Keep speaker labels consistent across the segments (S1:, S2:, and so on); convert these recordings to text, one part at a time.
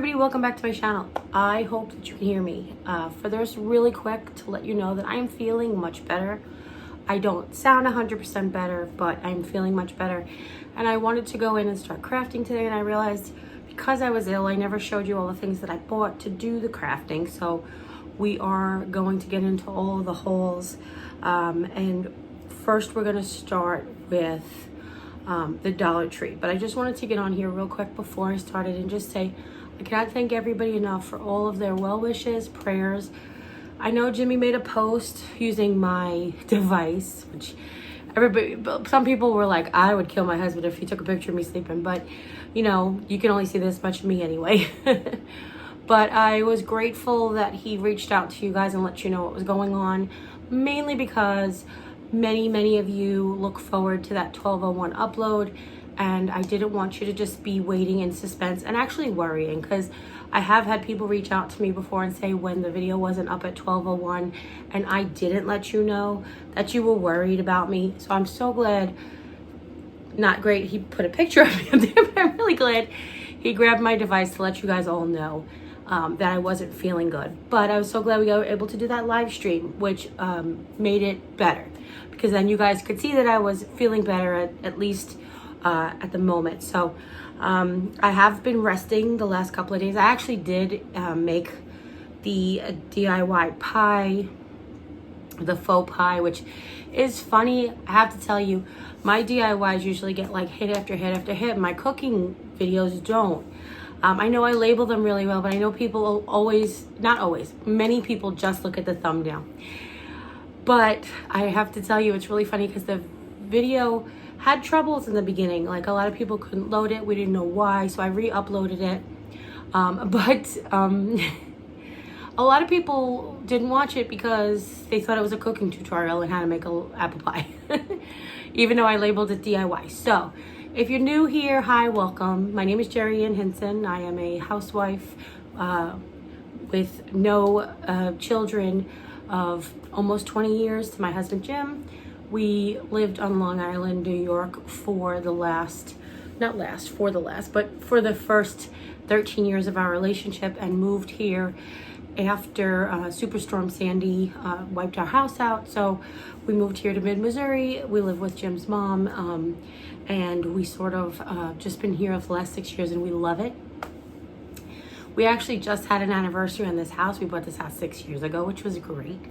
S1: everybody, welcome back to my channel. I hope that you can hear me. For this, really quick to let you know that I am feeling much better. I don't sound 100% better, but I'm feeling much better. And I wanted to go in and start crafting today, and I realized because I was ill, I never showed you all the things that I bought to do the crafting. So we are going to get into all of the hauls. And first we're gonna start with the Dollar Tree. But I just wanted to get on here real quick before I started and just say, I cannot thank everybody enough for all of their well wishes, prayers. I know Jimmy made a post using my device, which some people were like, I would kill my husband if he took a picture of me sleeping, but you know, you can only see this much of me anyway. But I was grateful that he reached out to you guys and let you know what was going on, mainly because many of you look forward to that 1201 upload, and I didn't want you to just be waiting in suspense and actually worrying, because I have had people reach out to me before and say when the video wasn't up at 1201 and I didn't let you know, that you were worried about me. So I'm so glad, not great he put a picture of me up there, but I'm really glad he grabbed my device to let you guys all know that I wasn't feeling good. But I was so glad we were able to do that live stream, which made it better, because then you guys could see that I was feeling better at least at the moment. So I have been resting the last couple of days. I actually did make the DIY pie, the faux pie, which is funny. I have to tell you, my DIYs usually get like hit after hit after hit. My cooking videos don't. I know I label them really well, but I know people always, not always, many people just look at the thumbnail. But I have to tell you, it's really funny because the video had troubles in the beginning. Like, a lot of people couldn't load it. We didn't know why, so I re-uploaded it. A lot of people didn't watch it because they thought it was a cooking tutorial on how to make an apple pie, even though I labeled it DIY. So if you're new here, hi, welcome. My name is Jeri-Ann. I am a housewife with no children of almost 20 years to my husband, Jim. We lived on Long Island, New York for the first 13 years of our relationship, and moved here after Superstorm Sandy wiped our house out. So we moved here to mid-Missouri. We live with Jim's mom, and we sort of just been here for the last 6 years, and we love it. We actually just had an anniversary on this house. We bought this house 6 years ago, which was great.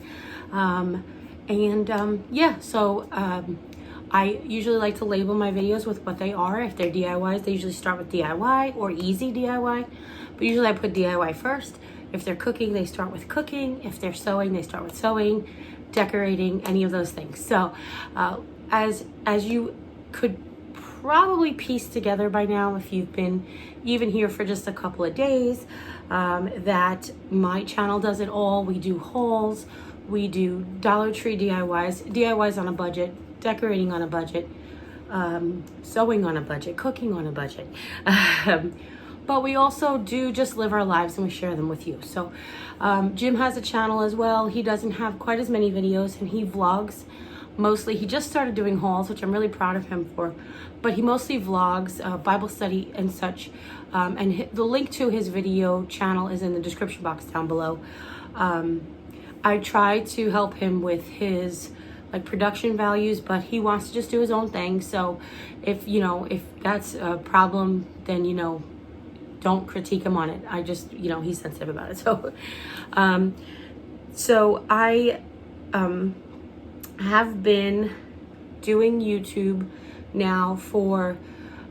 S1: I usually like to label my videos with what they are. If they're DIYs, they usually start with DIY or easy DIY, but usually I put DIY first. If they're cooking, they start with cooking. If they're sewing, they start with sewing, decorating, any of those things. So as you could probably piece together by now, if you've been even here for just a couple of days, that my channel does it all. We do hauls, we do Dollar Tree DIYs on a budget, decorating on a budget, sewing on a budget, cooking on a budget. But we also do just live our lives and we share them with you. So Jim has a channel as well. He doesn't have quite as many videos, and he vlogs mostly. He just started doing hauls, which I'm really proud of him for, but he mostly vlogs, Bible study and such. And the link to his video channel is in the description box down below. I try to help him with his like production values, but he wants to just do his own thing. So if that's a problem, then don't critique him on it. I just, he's sensitive about it. So I have been doing YouTube now for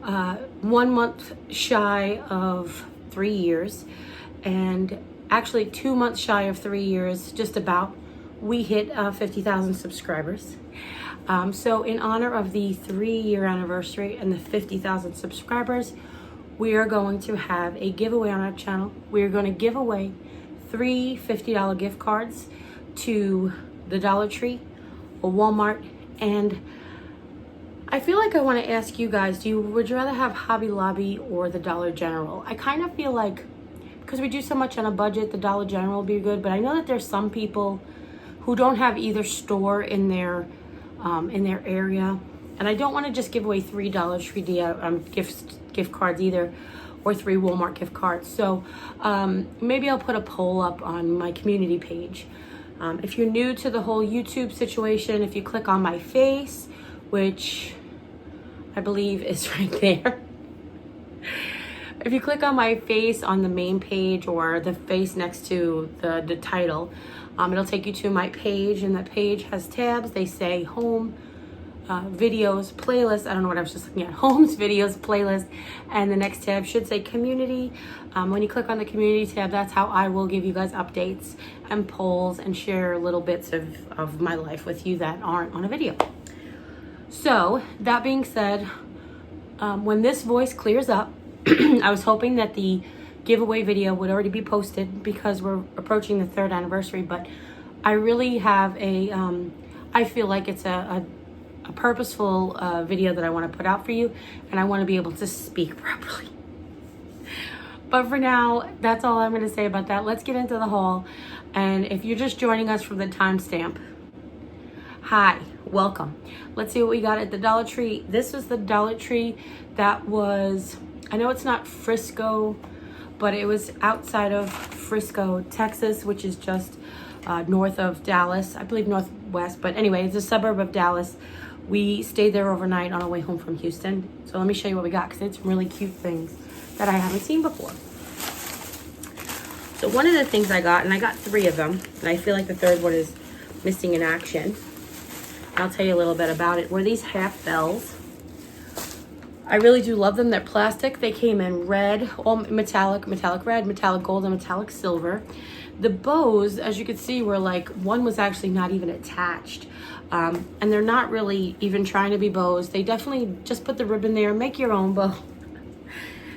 S1: 1 month shy of 3 years, and actually 2 months shy of 3 years, just about. We hit 50,000 subscribers. So in honor of the 3-year anniversary and the 50,000 subscribers, we are going to have a giveaway on our channel. We are going to give away 3 $50 gift cards to the Dollar Tree or Walmart. And I feel like I want to ask you guys, would you rather have Hobby Lobby or the Dollar General? I kind of feel like, because we do so much on a budget, the Dollar General would be good, but I know that there's some people who don't have either store in their area, and I don't want to just give away $3 free gift cards either, or 3 Walmart gift cards. So maybe I'll put a poll up on my community page. If you're new to the whole YouTube situation, if you click on my face, which I believe is right there. If you click on my face on the main page or the face next to the title, it'll take you to my page, and that page has tabs. They say home, videos, playlist. I don't know what I was just looking at. Homes, videos, playlist, and the next tab should say community. When you click on the community tab, that's how I will give you guys updates and polls and share little bits of my life with you that aren't on a video. So that being said, when this voice clears up, I was hoping that the giveaway video would already be posted because we're approaching the 3rd anniversary, but I really have I feel like it's a purposeful video that I want to put out for you, and I want to be able to speak properly. But for now, that's all I'm going to say about that. Let's get into the haul. And if you're just joining us from the timestamp, hi, welcome. Let's see what we got at the Dollar Tree. This was the Dollar Tree that was, I know it's not Frisco, but it was outside of Frisco, Texas, which is just north of Dallas. I believe northwest, but anyway, it's a suburb of Dallas. We stayed there overnight on our way home from Houston. So let me show you what we got, because it's really cute things that I haven't seen before. So one of the things I got, and I got 3 of them, and I feel like the 3rd one is missing in action. I'll tell you a little bit about it, were these half bells. I really do love them. They're plastic. They came in red, all metallic red, metallic gold, and metallic silver. The bows, as you can see, were like, one was actually not even attached. And they're not really even trying to be bows. They definitely just put the ribbon there, make your own bow.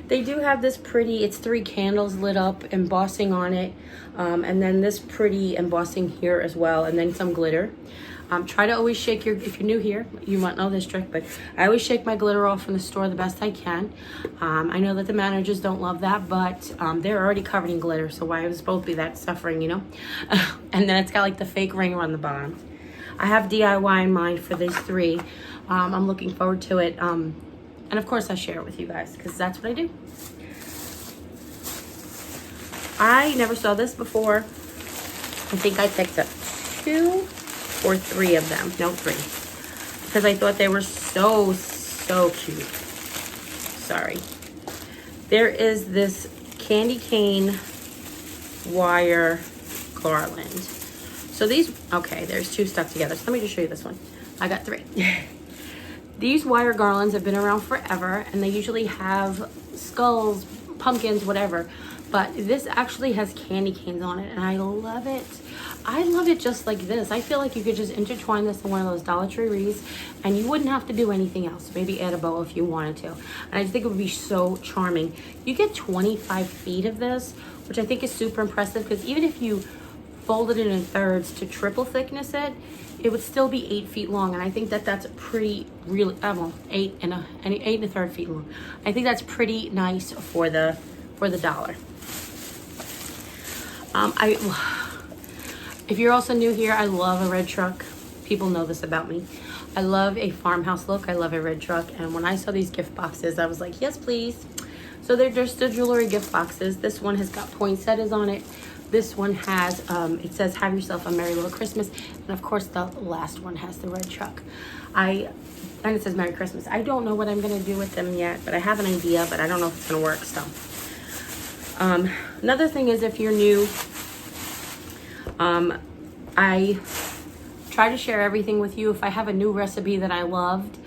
S1: They do have this pretty, it's 3 candles lit up, embossing on it. And then this pretty embossing here as well, and then some glitter. Try to always shake your, if you're new here, you might know this trick, but I always shake my glitter off from the store the best I can. I know that the managers don't love that, but they're already covered in glitter, so why was supposed to be that suffering, you know? And then it's got like the fake ringer on the bottom. I have DIY in mind for these 3. I'm looking forward to it. And of course I share it with you guys, because that's what I do. I never saw this before. I think I picked up 2 or 3 of them. No, 3. Because I thought they were so cute. Sorry. There is this candy cane wire garland. So these, okay, there's 2 stuck together. So let me just show you this one. I got 3. These wire garlands have been around forever, and they usually have skulls, pumpkins, whatever. But this actually has candy canes on it, and I love it. I love it just like this. I feel like you could just intertwine this in one of those Dollar Tree wreaths, and you wouldn't have to do anything else. Maybe add a bow if you wanted to. And I just think it would be so charming. You get 25 feet of this, which I think is super impressive, because even if you folded it in thirds to triple thickness it would still be 8 feet long, and I think that that's pretty, really, well, 8 and a 1/3 feet long. I think that's pretty nice for the dollar. If you're also new here, I love a red truck. People know this about me. I love a farmhouse look. I love a red truck, and when I saw these gift boxes, I was like, yes, please. So they're just the jewelry gift boxes. This one has got poinsettias on it. This one has, it says, have yourself a merry little Christmas. And of course, the last one has the red truck. And it says Merry Christmas. I don't know what I'm going to do with them yet, but I have an idea, but I don't know if it's going to work, so. Another thing is, if you're new, I try to share everything with you. If I have a new recipe that I loved,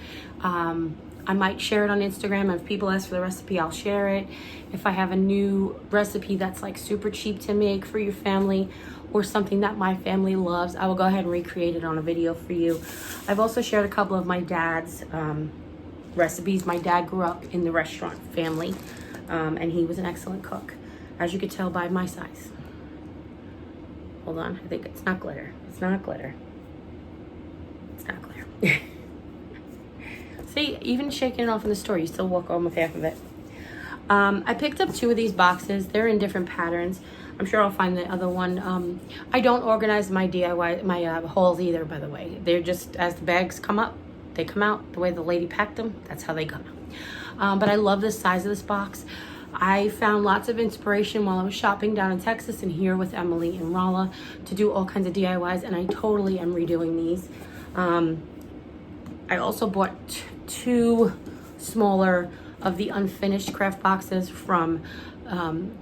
S1: I might share it on Instagram. If people ask for the recipe, I'll share it. If I have a new recipe that's like super cheap to make for your family, or something that my family loves, I will go ahead and recreate it on a video for you. I've also shared a couple of my dad's recipes. My dad grew up in the restaurant family, and he was an excellent cook, as you could tell by my size. Hold on, I think it's not glitter. It's not glitter. It's not glitter. See, even shaking it off in the store, you still walk home with half of it. I picked up 2 of these boxes. They're in different patterns. I'm sure I'll find the other one. I don't organize my DIY, my hauls either, by the way. They're just, as the bags come up, they come out. The way the lady packed them, that's how they come out. But I love the size of this box. I found lots of inspiration while I was shopping down in Texas and here with Emily and Rolla to do all kinds of DIYs, and I totally am redoing these. I also bought two smaller of the unfinished craft boxes from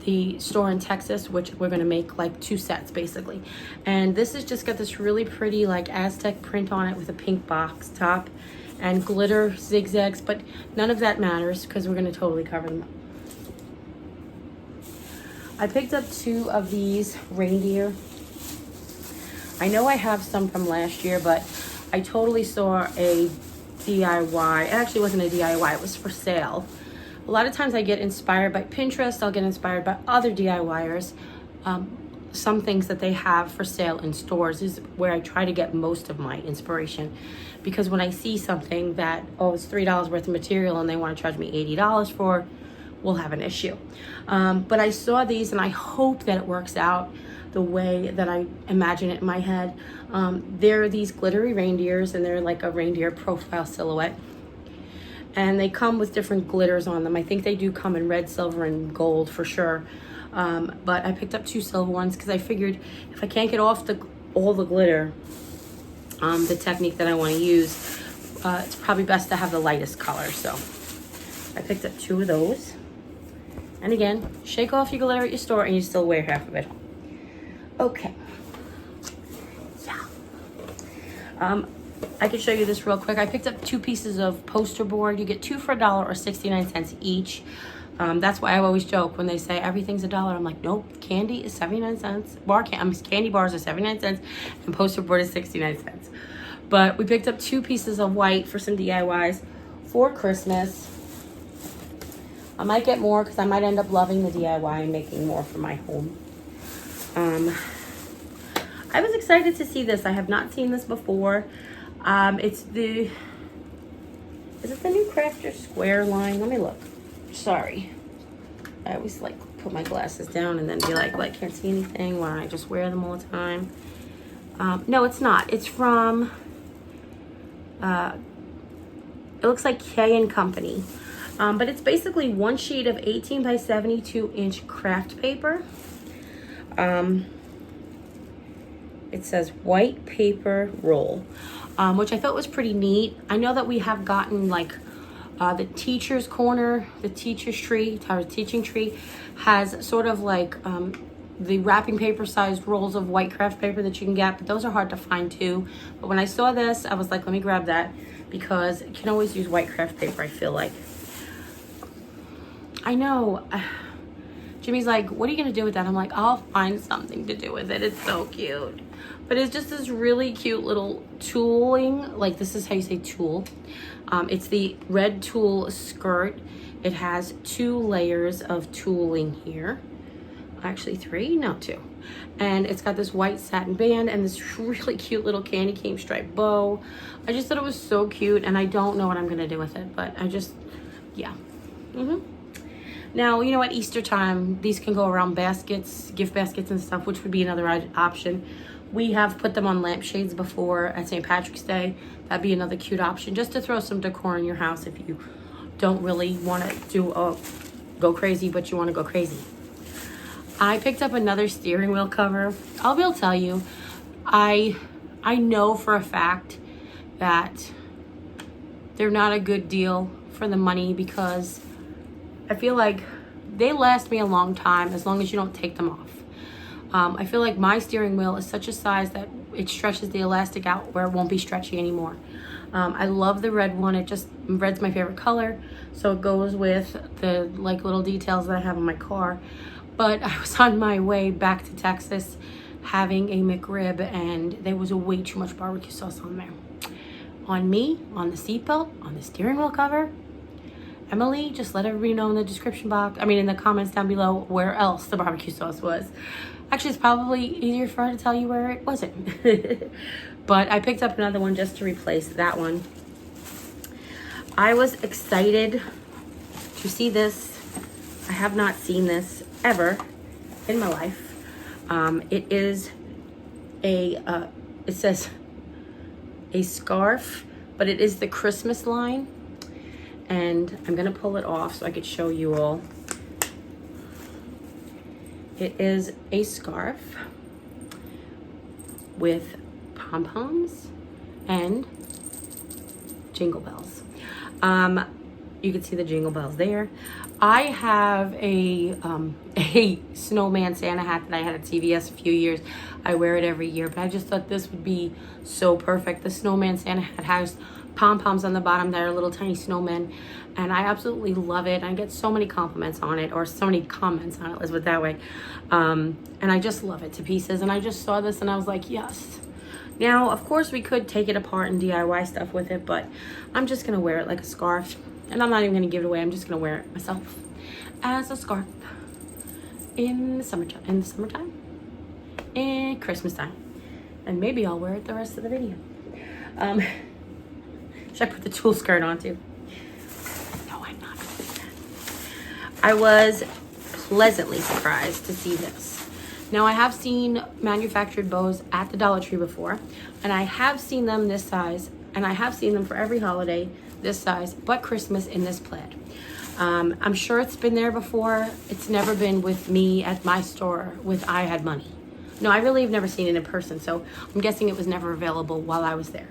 S1: the store in Texas, which we're gonna make like 2 sets basically. And this has just got this really pretty like Aztec print on it with a pink box top and glitter zigzags, but none of that matters because we're gonna totally cover them up. I picked up 2 of these reindeer. I know I have some from last year, but I totally saw a DIY. It actually wasn't a DIY, it was for sale. A lot of times I get inspired by Pinterest, I'll get inspired by other DIYers. Some things that they have for sale in stores is where I try to get most of my inspiration. Because when I see something that, oh, it's $3 worth of material and they want to charge me $80 for, we'll have an issue. But I saw these and I hope that it works out the way that I imagine it in my head. They're these glittery reindeers and they're like a reindeer profile silhouette. And they come with different glitters on them. I think they do come in red, silver, and gold for sure. But I picked up 2 silver ones because I figured if I can't get off all the glitter, the technique that I want to use, it's probably best to have the lightest color. So I picked up 2 of those. And again, shake off your glitter at your store and you still wear half of it. Okay. Yeah. I can show you this real quick. I picked up 2 pieces of poster board. You get 2 for $1 or 69 cents each. That's why I always joke when they say everything's $1. I'm like, nope, candy is 79 cents. Candy bars are 79 cents and poster board is 69 cents. But we picked up 2 pieces of white for some DIYs for Christmas. I might get more because I might end up loving the DIY and making more for my home. I was excited to see this. I have not seen this before. Is it the new Crafter Square line? Let me look. Sorry. I always like put my glasses down and then be like, well, I can't see anything. Why don't I just wear them all the time? No, it's not. It's from, it looks like K & Company. But it's basically 1 sheet of 18 by 72 inch craft paper. It says white paper roll, which I thought was pretty neat. I know that we have gotten like the teacher's corner, the teacher's tree, our teaching tree has sort of like the wrapping paper sized rolls of white craft paper that you can get, but those are hard to find too. But when I saw this, I was like, let me grab that because you can always use white craft paper, I feel like. I know. Jimmy's like, what are you gonna do with that? I'm like, I'll find something to do with it. It's so cute. But it's just this really cute little tooling. Like, this is how you say tool. It's the red tulle skirt. It has 2 layers of tooling here. Actually 3, no 2. And it's got this white satin band and this really cute little candy cane stripe bow. I just thought it was so cute and I don't know what I'm gonna do with it, but I just, yeah. Now, you know, at Easter time, these can go around baskets, gift baskets and stuff, which would be another option. We have put them on lampshades before at St. Patrick's Day. That'd be another cute option, just to throw some decor in your house if you don't really want to do go crazy, but you want to go crazy. I picked up another steering wheel cover. I will tell you, I know for a fact that they're not a good deal for the money because I feel like they last me a long time as long as you don't take them off. I feel like my steering wheel is such a size that it stretches the elastic out where it won't be stretchy anymore. I love the red one. Red's my favorite color, so it goes with the like little details that I have in my car. But I was on my way back to Texas having a McRib and there was way too much barbecue sauce on there. On me, on the seatbelt, on the steering wheel cover. Emily, just let everybody know in the description box, in the comments down below where else the barbecue sauce was. Actually, it's probably easier for her to tell you where it wasn't. But I picked up another one just to replace that one. I was excited to see this. I have not seen this ever in my life. It is it says a scarf, but it is the Christmas line. And I'm gonna pull it off so I could show you all. It is a scarf with pom-poms and jingle bells. You can see the jingle bells there. I have a snowman Santa hat that I had at CVS a few years. I wear it every year, but I just thought this would be so perfect. The snowman Santa hat has pom-poms on the bottom that are little tiny snowmen, and I absolutely love it. I get so many compliments on it, or so many comments on it, let's put it that way. And I just love it to pieces, and I just saw this and I was like, yes. Now, of course, we could take it apart and DIY stuff with it, but I'm just gonna wear it like a scarf, and I'm not even gonna give it away. I'm just gonna wear it myself as a scarf in the summertime, and Christmas time, and maybe I'll wear it the rest of the video. Should I put the tulle skirt on too? No, I'm not gonna do that. I was pleasantly surprised to see this. Now, I have seen manufactured bows at the Dollar Tree before, and I have seen them this size, and I have seen them for every holiday this size, but Christmas in this plaid. I'm sure it's been there before. It's never been with me at my store with I Had Money. No, I really have never seen it in person, so I'm guessing it was never available while I was there.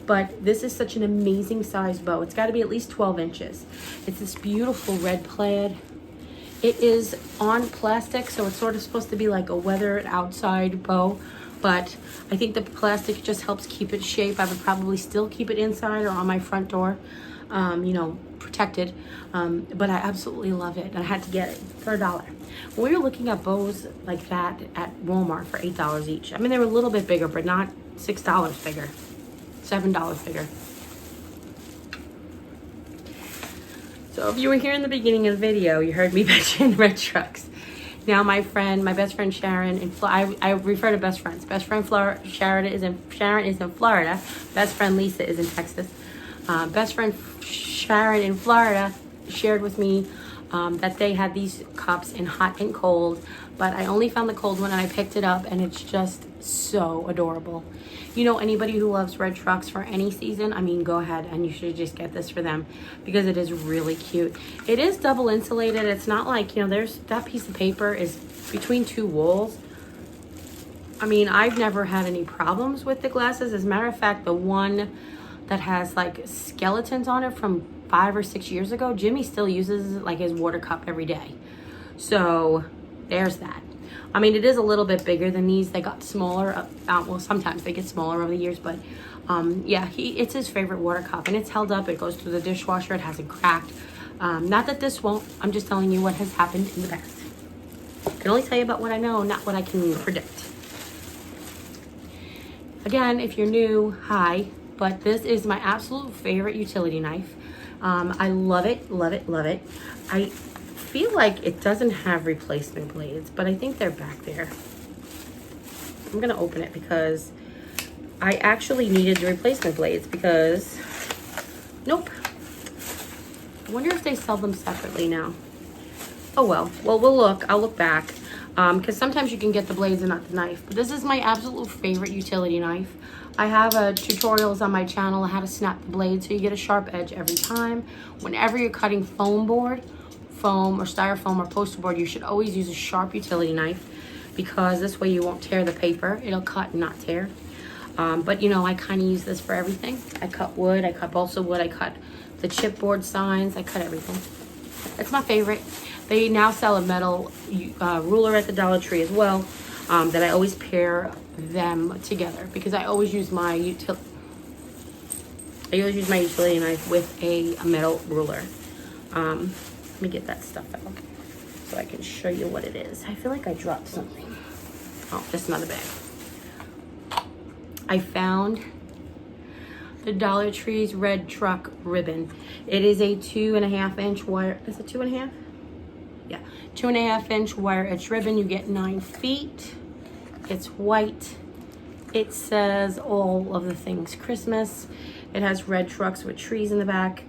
S1: But this is such an amazing size bow. It's got to be at least 12 inches. It's this beautiful red plaid. It is on plastic, so it's sort of supposed to be like a weathered outside bow, but I think the plastic just helps keep it shape. I would probably still keep it inside or on my front door, you know, protected, but I absolutely love it, and I had to get it for $1. We were looking at bows like that at Walmart for $8 each. I mean, they were a little bit bigger, but not $6 bigger, $7 bigger. So if you were here in the beginning of the video, you heard me mention red trucks. Now my best friend Sharon, I refer to best friends. Best friend Sharon is in Florida. Best friend Lisa is in Texas. Best friend Sharon in Florida shared with me that they had these cups in hot and cold, but I only found the cold one and I picked it up, and it's just so adorable. You know, anybody who loves red trucks for any season, I mean, go ahead and you should just get this for them because it is really cute. It is double insulated. It's not like, you know, there's that piece of paper is between two walls. I mean, I've never had any problems with the glasses. As a matter of fact, the one that has like skeletons on it from 5 or 6 years ago, Jimmy still uses like his water cup every day. So there's that. I mean, it is a little bit bigger than these. They got smaller. Well, sometimes they get smaller over the years, but yeah, it's his favorite water cup, and it's held up. It goes through the dishwasher. It hasn't cracked. Not that this won't. I'm just telling you what has happened in the past. I can only tell you about what I know, not what I can predict. Again, if you're new, hi, but this is my absolute favorite utility knife. I love it, love it, love it. I feel like it doesn't have replacement blades, but I think they're back there. I'm gonna open it because I actually needed the replacement blades because, nope. I wonder if they sell them separately now. Oh well, we'll look, I'll look back. Because sometimes you can get the blades and not the knife. But this is my absolute favorite utility knife. I have tutorials on my channel on how to snap the blade so you get a sharp edge every time. Whenever you're cutting foam or styrofoam or poster board, you should always use a sharp utility knife because this way you won't tear the paper. It'll cut and not tear. But you know, I kind of use this for everything. I cut wood, I cut balsa wood, I cut the chipboard signs, I cut everything. It's my favorite. They now sell a metal ruler at the Dollar Tree as well, that I always pair them together because I always use my utility knife with a metal ruler. Let me get that stuff out so I can show you what it is. I feel like I dropped something. Oh, just another bag. I found the Dollar Tree's red truck ribbon. It is a 2.5 inch wire. Is it 2.5? Yeah, 2.5 inch wire edge ribbon. You get 9 feet. It's white. It says all of the things Christmas. It has red trucks with trees in the back.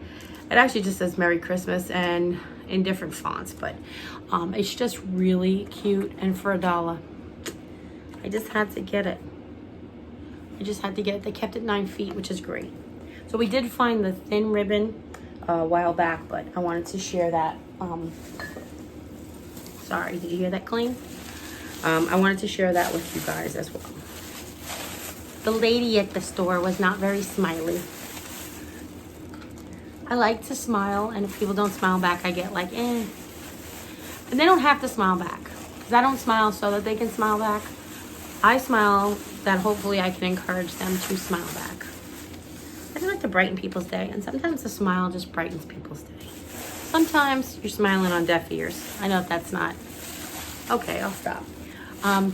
S1: It actually just says Merry Christmas and in different fonts, but it's just really cute. And for $1, I just had to get it. They kept it 9 feet, which is great. So we did find the thin ribbon a while back, but I wanted to share that. Sorry, did you hear that cling? I wanted to share that with you guys as well. The lady at the store was not very smiley. I like to smile, and if people don't smile back, I get like, eh. And they don't have to smile back, because I don't smile so that they can smile back. I smile that hopefully I can encourage them to smile back. I just like to brighten people's day, and sometimes a smile just brightens people's day. Sometimes you're smiling on deaf ears. I know that's not. Okay, I'll stop. I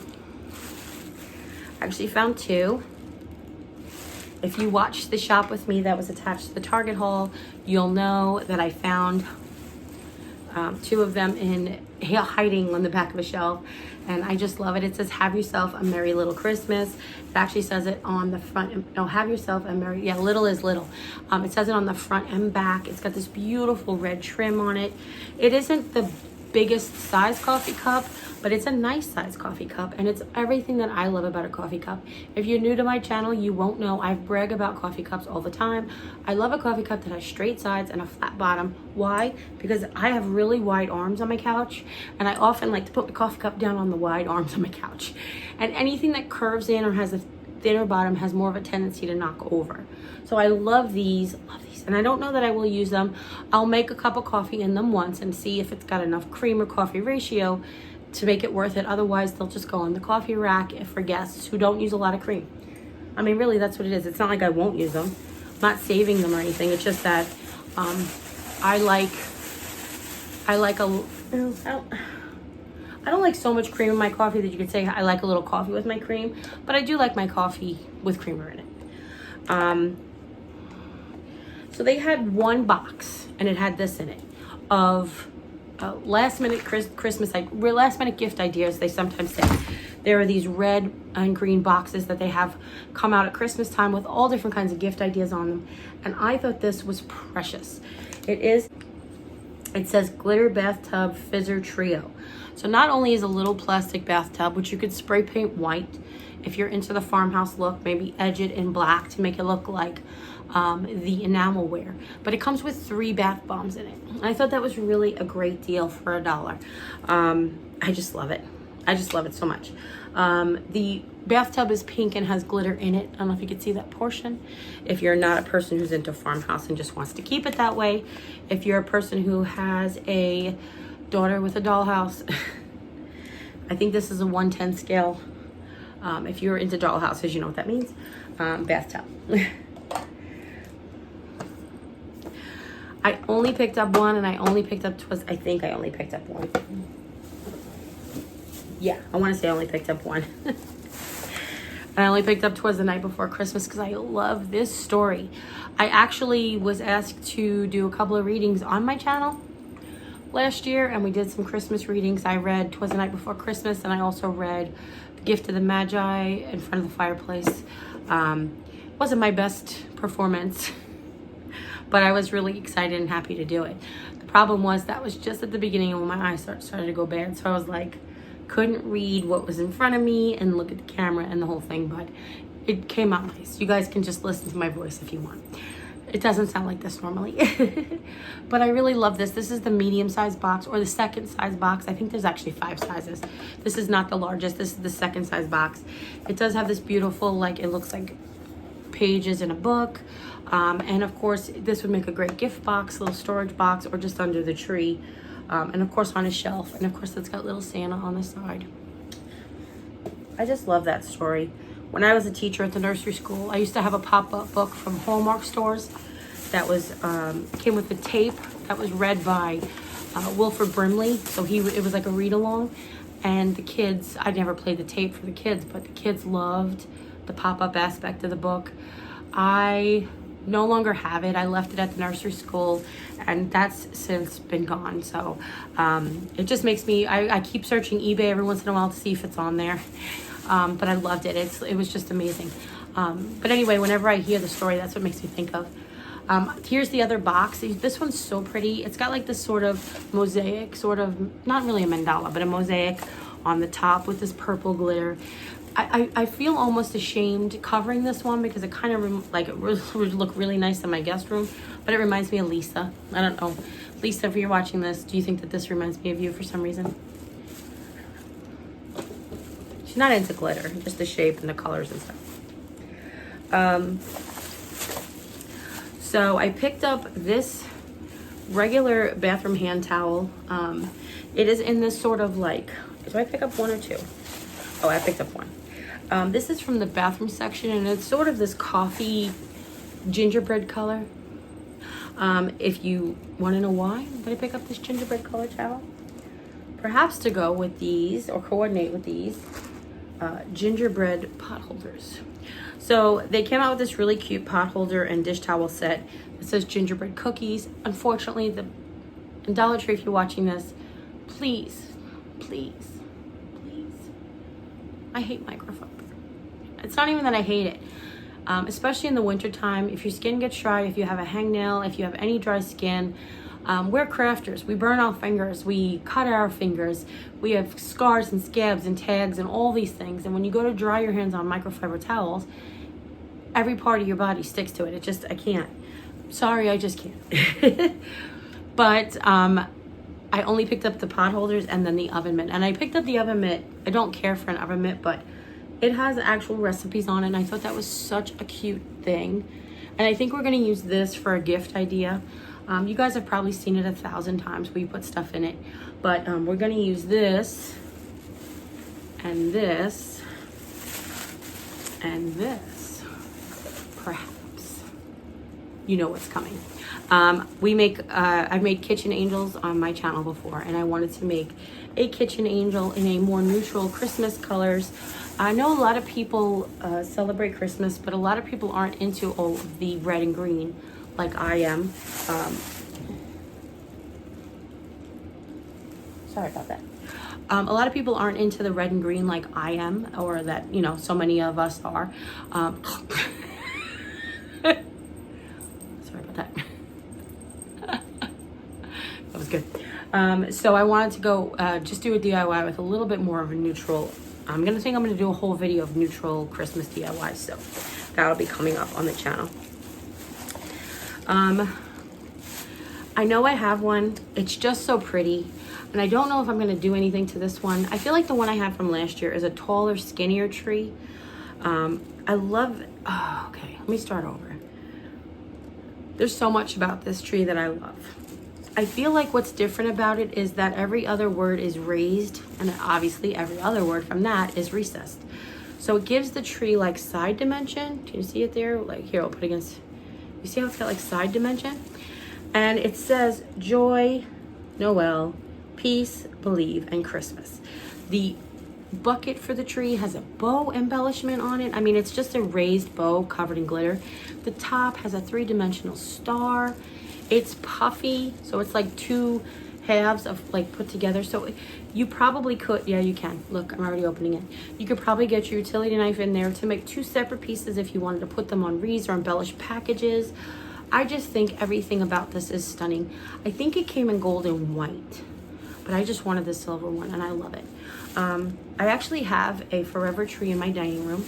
S1: actually found two. If you watched the shop with me that was attached to the Target haul, you'll know that I found two of them hiding on the back of a shelf, and I just love it. It says, "Have yourself a merry little Christmas." It actually says it on the front. No, "Have yourself a merry," yeah, little is little. It says it on the front and back. It's got this beautiful red trim on it. It isn't the biggest size coffee cup, but it's a nice size coffee cup, and it's everything that I love about a coffee cup. If you're new to my channel, you won't know I brag about coffee cups all the time. I love a coffee cup that has straight sides and a flat bottom. Why? Because I have really wide arms on my couch, and I often like to put the coffee cup down on the wide arms on my couch. And anything that curves in or has a thinner bottom has more of a tendency to knock over. So I love these, and I don't know that I will use them. I'll make a cup of coffee in them once and see if it's got enough cream or coffee ratio to make it worth it. Otherwise, they'll just go on the coffee rack for guests who don't use a lot of cream. I mean, really, that's what it is. It's not like I won't use them. I'm not saving them or anything. It's just that I don't like so much cream in my coffee that you could say I like a little coffee with my cream, but I do like my coffee with creamer in it. So they had one box, and it had this in it of last minute Christmas, like last minute gift ideas. They sometimes say there are these red and green boxes that they have come out at Christmas time with all different kinds of gift ideas on them, and I thought this was precious. It says glitter bathtub fizzer trio. So not only is a little plastic bathtub, which you could spray paint white if you're into the farmhouse look, maybe edge it in black to make it look like the enamelware, but it comes with 3 bath bombs in it. And I thought that was really a great deal for $1. I just love it. I just love it so much. The bathtub is pink and has glitter in it. I don't know if you can see that portion. If you're not a person who's into farmhouse and just wants to keep it that way, if you're a person who has a daughter with a dollhouse, I think this is a 1/10 scale. If you're into dollhouses, you know what that means. Bathtub. I only picked up one, and I only picked up I think I only picked up one. Yeah, I want to say I only picked up one. I only picked up Twas the Night Before Christmas because I love this story. I actually was asked to do a couple of readings on my channel last year, and we did some Christmas readings. I read Twas the Night Before Christmas, and I also read The Gift of the Magi in front of the fireplace. Wasn't my best performance, but I was really excited and happy to do it. The problem was that was just at the beginning when my eyes started to go bad, so I was like, couldn't read what was in front of me and look at the camera and the whole thing, but it came out nice. You guys can just listen to my voice if you want. It doesn't sound like this normally. But I really love this. This is the medium size box, or the second size box. I think there's actually 5 sizes. This is not the largest. This is the second size box. It does have this beautiful, like, it looks like pages in a book. And of course, this would make a great gift box, little storage box, or just under the tree. And of course on a shelf. And of course it's got little Santa on the side. I just love that story. When I was a teacher at the nursery school, I used to have a pop-up book from Hallmark stores that was came with a tape that was read by Wilford Brimley. So it was like a read-along, and the kids, I never played the tape for the kids, but the kids loved the pop-up aspect of the book. I no longer have it. I left it at the nursery school, and that's since been gone. So it just makes me, I keep searching eBay every once in a while to see if it's on there. But I loved it. It was just amazing. But anyway, whenever I hear the story, that's what makes me think of. Here's the other box. This one's so pretty. It's got like this sort of mosaic, sort of, not really a mandala, but a mosaic on the top with this purple glitter. I feel almost ashamed covering this one because it kind of like it would look really nice in my guest room, but it reminds me of Lisa. I don't know. Lisa, if you're watching this, do you think that this reminds me of you for some reason? She's not into glitter, just the shape and the colors and stuff. So I picked up this regular bathroom hand towel. It is in this sort of like, did I pick up one or two? Oh, I picked up one. This is from the bathroom section, and it's sort of this coffee gingerbread color. If you want to know why did I pick up this gingerbread color towel, perhaps to go with these or coordinate with these gingerbread pot holders. So they came out with this really cute pot holder and dish towel set. It says gingerbread cookies. Unfortunately, in Dollar Tree, if you're watching this, please, I hate microphones. It's not even that I hate it. Especially in the winter time, if your skin gets dry, if you have a hangnail, if you have any dry skin, we're crafters. We burn our fingers, we cut our fingers, we have scars and scabs and tags and all these things. And when you go to dry your hands on microfiber towels, every part of your body sticks to it. I can't. Sorry, I just can't. But I only picked up the pot holders and then the oven mitt. And I picked up the oven mitt. I don't care for an oven mitt, but it has actual recipes on it. And I thought that was such a cute thing. And I think we're going to use this for a gift idea. You guys have probably seen it 1,000 times where you put stuff in it. But we're going to use this and this and this. Perhaps. You know what's coming. I've made kitchen angels on my channel before, and I wanted to make a kitchen angel in a more neutral Christmas colors. I know a lot of people celebrate Christmas, but a lot of people aren't into all of the red and green like I am. Sorry about that. A lot of people aren't into the red and green like I am, or that, you know, so many of us are. Sorry about that. That was good. So I wanted to go just do a DIY with a little bit more of a neutral. I'm gonna do a whole video of neutral Christmas DIYs, so that'll be coming up on the channel. I know I have one. It's just so pretty, and I don't know if I'm gonna do anything to this one. I feel like the one I had from last year is a taller, skinnier tree. I love. Oh, okay, let me start over. There's so much about this tree that I love. I feel like what's different about it is that every other word is raised, and obviously every other word from that is recessed. So it gives the tree like side dimension. Do you see it there? Like here, I'll put it against. You see how it's got like side dimension? And it says joy, Noel, peace, believe, and Christmas. The bucket for the tree has a bow embellishment on it. I mean, it's just a raised bow covered in glitter. The top has a 3-dimensional star. It's puffy, so it's like two halves of like put together. So you probably could, yeah, you can. Look, I'm already opening it. You could probably get your utility knife in there to make 2 separate pieces if you wanted to put them on wreaths or embellish packages. I just think everything about this is stunning. I think it came in gold and white, but I just wanted the silver one, and I love it. I actually have a forever tree in my dining room.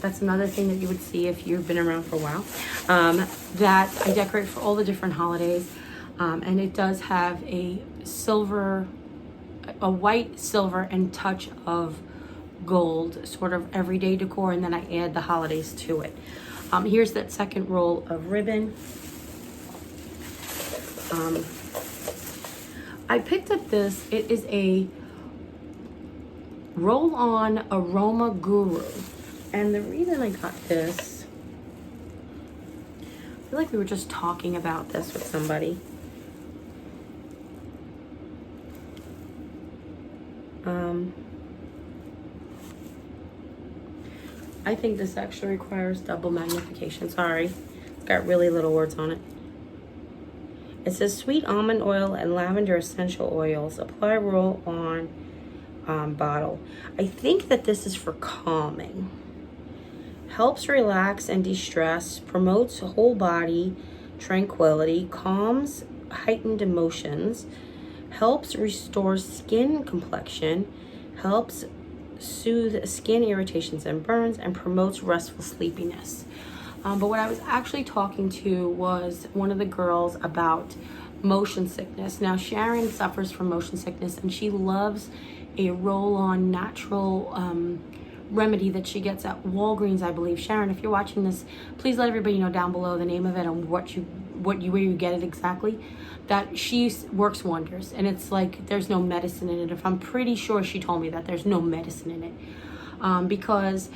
S1: That's another thing that you would see if you've been around for a while, that I decorate for all the different holidays. And it does have a silver, a white, silver, and touch of gold, sort of everyday decor, and then I add the holidays to it. Here's that second roll of ribbon. I picked up this. It is a roll-on aroma guru. And the reason I got this, I feel like we were just talking about this with somebody. I think this actually requires double magnification. Sorry, got really little words on it. It says sweet almond oil and lavender essential oils. Apply roll on bottle. I think that this is for calming. Helps relax and de-stress, promotes whole body tranquility, calms heightened emotions, helps restore skin complexion, helps soothe skin irritations and burns, and promotes restful sleepiness. But what I was actually talking to was one of the girls about motion sickness. Now, Sharon suffers from motion sickness, and she loves a roll-on natural remedy that she gets at Walgreens, I believe. Sharon, if you're watching this, please let everybody know down below the name of it and where you get it exactly. That she works wonders, and it's like there's no medicine in it. If I'm pretty sure she told me that there's no medicine in it, because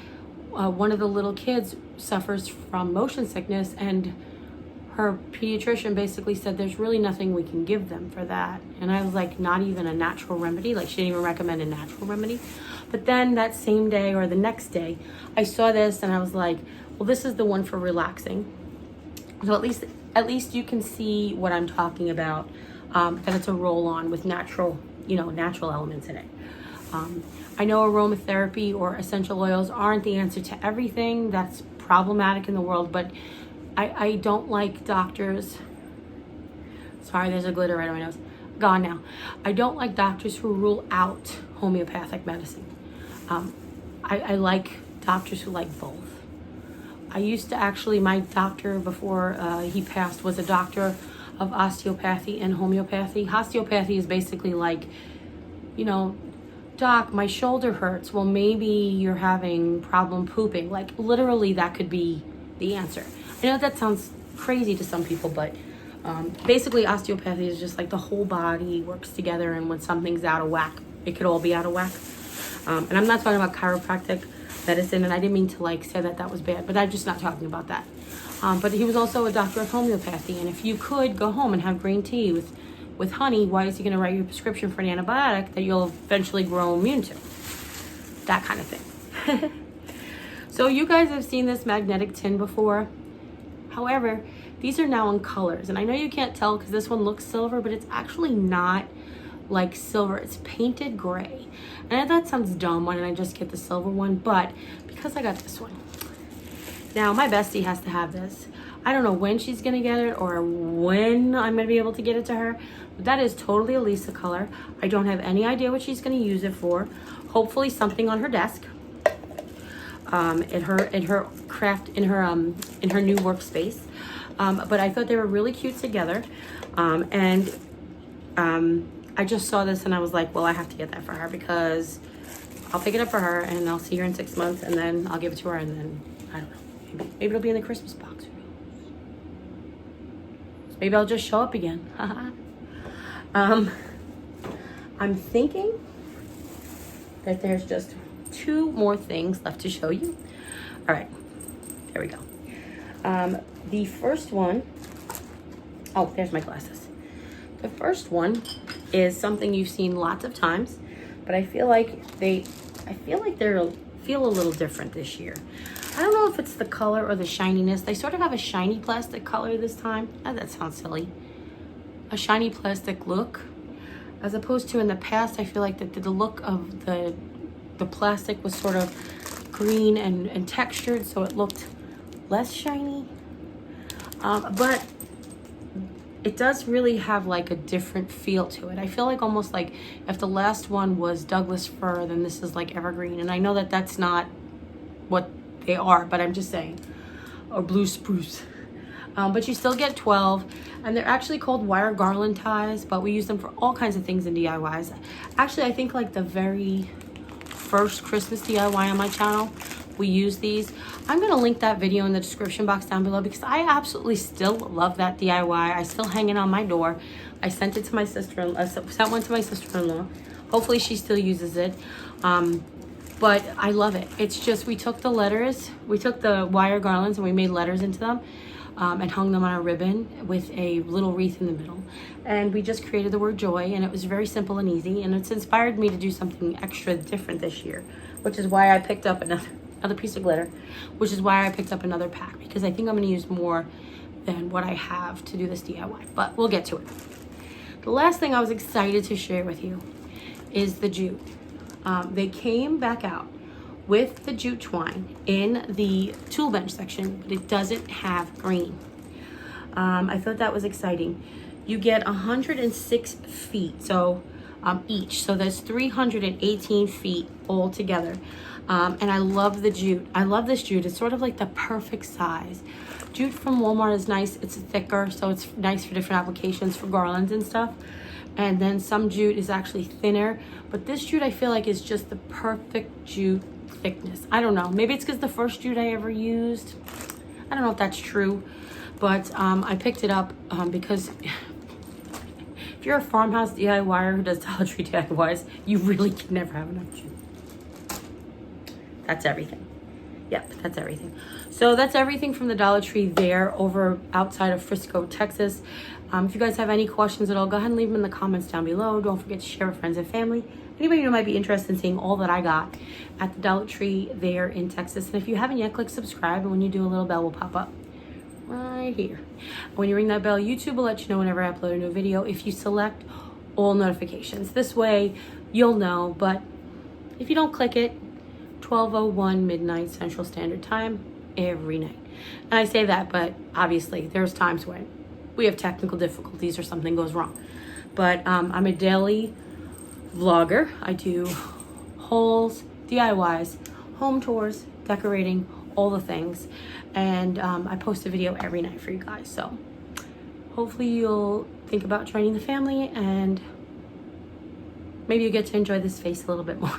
S1: one of the little kids suffers from motion sickness, and her pediatrician basically said there's really nothing we can give them for that. And I was like, not even a natural remedy? Like, she didn't even recommend a natural remedy. But then that same day or the next day, I saw this and I was like, well, this is the one for relaxing. So at least you can see what I'm talking about, that it's a roll-on with natural elements in it. I know aromatherapy or essential oils aren't the answer to everything that's problematic in the world, but I don't like doctors. Sorry, there's a glitter right on my nose. Gone now. I don't like doctors who rule out homeopathic medicine. I like doctors who like both. I used to actually, my doctor before he passed was a doctor of osteopathy and homeopathy. Osteopathy is basically like, doc, my shoulder hurts. Well, maybe you're having problem pooping. Like, literally, that could be the answer. I know that sounds crazy to some people, but basically osteopathy is just like the whole body works together, and when something's out of whack, it could all be out of whack. And I'm not talking about chiropractic medicine, and I didn't mean to like say that was bad, but I'm just not talking about that. But he was also a doctor of homeopathy, and if you could go home and have green tea with honey, why is he going to write you a prescription for an antibiotic that you'll eventually grow immune to? That kind of thing. So you guys have seen this magnetic tin before. However, these are now in colors, and I know you can't tell because this one looks silver, but it's actually not like silver. It's painted gray. And that sounds dumb, why didn't I just get the silver one? But because I got this one. Now, my bestie has to have this. I don't know when she's gonna get it or when I'm gonna be able to get it to her, but that is totally a Lisa color. I don't have any idea what she's gonna use it for. Hopefully something on her desk. In her craft, in her new workspace. But I thought they were really cute together. I just saw this and I was like, well, I have to get that for her because I'll pick it up for her and I'll see her in 6 months and then I'll give it to her, and then, I don't know, maybe it'll be in the Christmas box. Maybe I'll just show up again. I'm thinking that there's just 2 more things left to show you. All right, there we go. The first one, oh, there's my glasses. The first one is something you've seen lots of times, but I feel like they feel a little different this year. I don't know if it's the color or the shininess. They sort of have a shiny plastic color this time. Oh, that sounds silly. A shiny plastic look, as opposed to in the past, I feel like the look of the plastic was sort of green and textured, so it looked less shiny. But it does really have like a different feel to it. I feel like almost like if the last one was Douglas fir, then this is like evergreen. And I know that that's not what they are, but I'm just saying. Or blue spruce. But you still get 12. And they're actually called wire garland ties, but we use them for all kinds of things in DIYs. Actually, I think like the very first Christmas DIY on my channel, we use these. I'm gonna link that video in the description box down below because I absolutely still love that DIY. I still hang it on my door. I sent it to my sister-in-law, sent one to my sister-in-law. Hopefully she still uses it. But I love it. It's just, we took the wire garlands and we made letters into them and hung them on a ribbon with a little wreath in the middle. And we just created the word joy, and it was very simple and easy, and it's inspired me to do something extra different this year, which is why I picked up another piece of glitter, which is why I picked up another pack, because I think I'm going to use more than what I have to do this DIY, but we'll get to it. The last thing I was excited to share with you is the jute. They came back out with the jute twine in the tool bench section, but it doesn't have green. I thought that was exciting. You get 106 feet, so each, so there's 318 feet all together. And I love the jute. I love this jute. It's sort of like the perfect size. Jute from Walmart is nice. It's thicker, so it's nice for different applications for garlands and stuff. And then some jute is actually thinner, but this jute I feel like is just the perfect jute thickness. I don't know. Maybe it's because the first jute I ever used. I don't know if that's true, but I picked it up because if you're a farmhouse DIYer who does Dollar Tree DIYs, you really can never have enough jute. That's everything. Yep, that's everything. So that's everything from the Dollar Tree there over outside of Frisco, Texas. If you guys have any questions at all, go ahead and leave them in the comments down below. Don't forget to share with friends and family. Anybody who might be interested in seeing all that I got at the Dollar Tree there in Texas. And if you haven't yet, click subscribe, and when you do, a little bell will pop up right here. When you ring that bell, YouTube will let you know whenever I upload a new video if you select all notifications. This way you'll know, but if you don't click it, 12:01 midnight Central Standard Time every night. And I say that, but obviously there's times when we have technical difficulties or something goes wrong. But I'm a daily vlogger. I do hauls, DIYs, home tours, decorating, all the things. And I post a video every night for you guys. So hopefully you'll think about joining the family, and maybe you get to enjoy this face a little bit more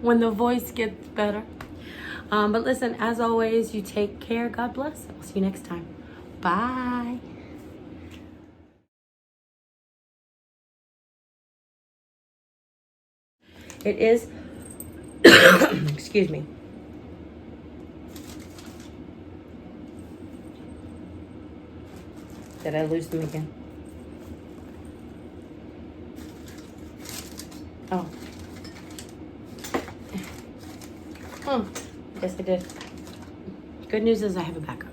S1: when the voice gets better. But listen, as always, you take care. God bless. I'll see you next time. Bye. It is, excuse me. Did I lose them again? Oh. Oh, yes I did. Good news is I have a backup.